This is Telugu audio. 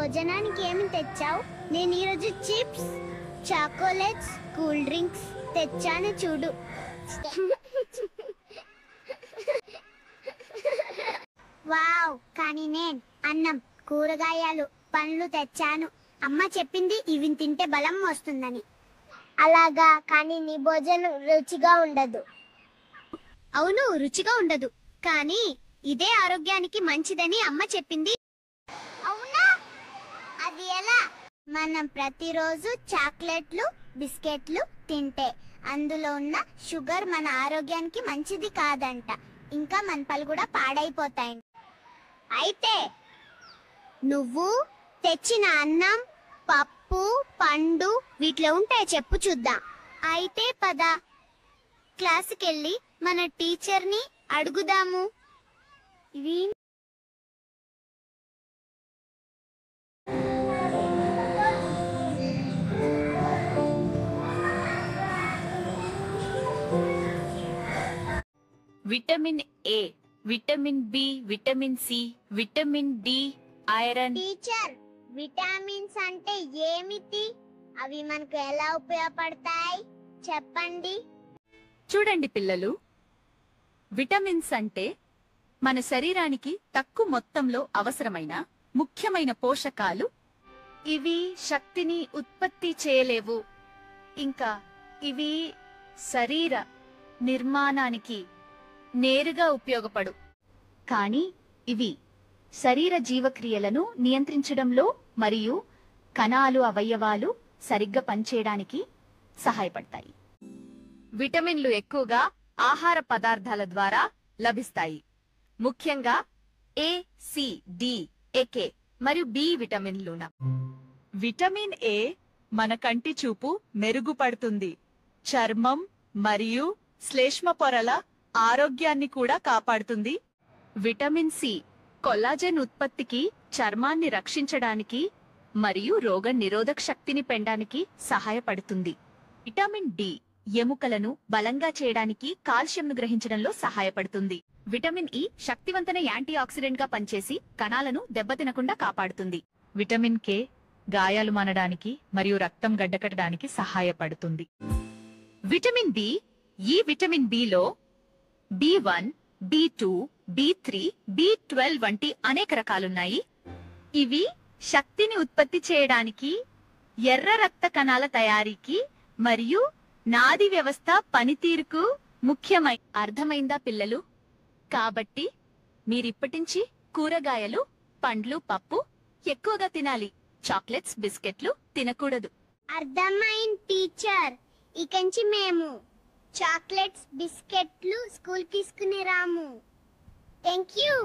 భోజనానికి ఏమి తెచ్చావు? నేను ఈరోజు చిప్స్, చాకోలెట్స్, కూల్ డ్రింక్స్ తెచ్చాను చూడు. వావ్, కానీ నేను అన్నం, కూరగాయలు, పండ్లు తెచ్చాను. అమ్మ చెప్పింది ఇవి తింటే బలం వస్తుందని. అలాగా, కానీ నీ భోజనం రుచిగా ఉండదు. అవును, రుచిగా ఉండదు, కానీ ఇదే ఆరోగ్యానికి మంచిదని అమ్మ చెప్పింది. అవునా? అది ఎలా? మనం ప్రతిరోజు చాక్లెట్లు, బిస్కెట్లు తింటే అందులో ఉన్న షుగర్ మన ఆరోగ్యానికి మంచిది కాదంట. ఇంకా మన పళ్ళు కూడా పాడైపోతాయి. అయితే నువ్వు తెచ్చిన అన్నం, పప్పు, పండు వీటిలో ఉంటాయి చెప్పు చూద్దాం. అయితే పద, క్లాసుకెళ్ళి మన టీచర్ని అడుగుదాము. ఇవి vitamin A, vitamin B, vitamin C, vitamin D, iron. Teacher, vitamins అంటే ఏమిటి? అవి మనకు ఎలా ఉపయోగపడతాయి చెప్పండి. చూడండి పిల్లలు, విటమిన్స్ అంటే మన శరీరానికి తక్కువ మొత్తంలో అవసరమైన ముఖ్యమైన పోషకాలు. ఇవి శక్తిని ఉత్పత్తి చేయలేవు, ఇంకా ఇవి శరీర నిర్మాణానికి నేరుగా ఉపయోగపడు. కానీ ఇవి శరీర జీవక్రియలను నియంత్రించడంలో మరియు కణాలు, అవయవాలు సరిగ్గా పనిచేయడానికి సహాయపడతాయి. విటమిన్లు ఎక్కువగా ఆహార పదార్థాల ద్వారా లభిస్తాయి, ముఖ్యంగా ఏ, సి, డి, కే మరియు బి విటమిన్లున. విటమిన్ ఏ మన కంటి చూపు మెరుగుపడుతుంది, చర్మం మరియు శ్లేష్మ పొరల ఆరోగ్యాన్ని కూడా కాపాడుతుంది. విటమిన్ సి కొల్లాజెన్ ఉత్పత్తికి, చర్మాన్ని రక్షించడానికి మరియు రోగ నిరోధక శక్తిని పెంచడానికి సహాయపడుతుంది. విటమిన్ డి ఎముకలను బలంగా చేయడానికి, కాల్షియంను గ్రహించడంలో సహాయపడుతుంది. విటమిన్ ఇ శక్తివంతమైన యాంటీ ఆక్సిడెంట్ గా పనిచేసి కణాలను దెబ్బతినకుండా కాపాడుతుంది. విటమిన్ కే గాయాలు మానడానికి మరియు రక్తం గడ్డకట్టడానికి సహాయపడుతుంది. విటమిన్ బి, ఈ vitamin below B1, B2, B3, B12 వంటి అనేక రకాలున్నాయి. ఇవి శక్తిని ఉత్పత్తి చేయడానికి, ఎర్ర రక్త కణాల తయారీకి మరియు నాడీ వ్యవస్థ పనితీరుకు ముఖ్యమై. అర్థమైందా పిల్లలు? కాబట్టి మీరిప్పటించి కూరగాయలు, పండ్లు, పప్పు ఎక్కువగా తినాలి. చాక్లెట్స్, బిస్కెట్లు తినకూడదు. అర్థమైంది టీచర్. ఇకంచి మేము చాక్లెట్స్, బిస్కెట్లు స్కూల్ తీసుకుని రాము. Thank you.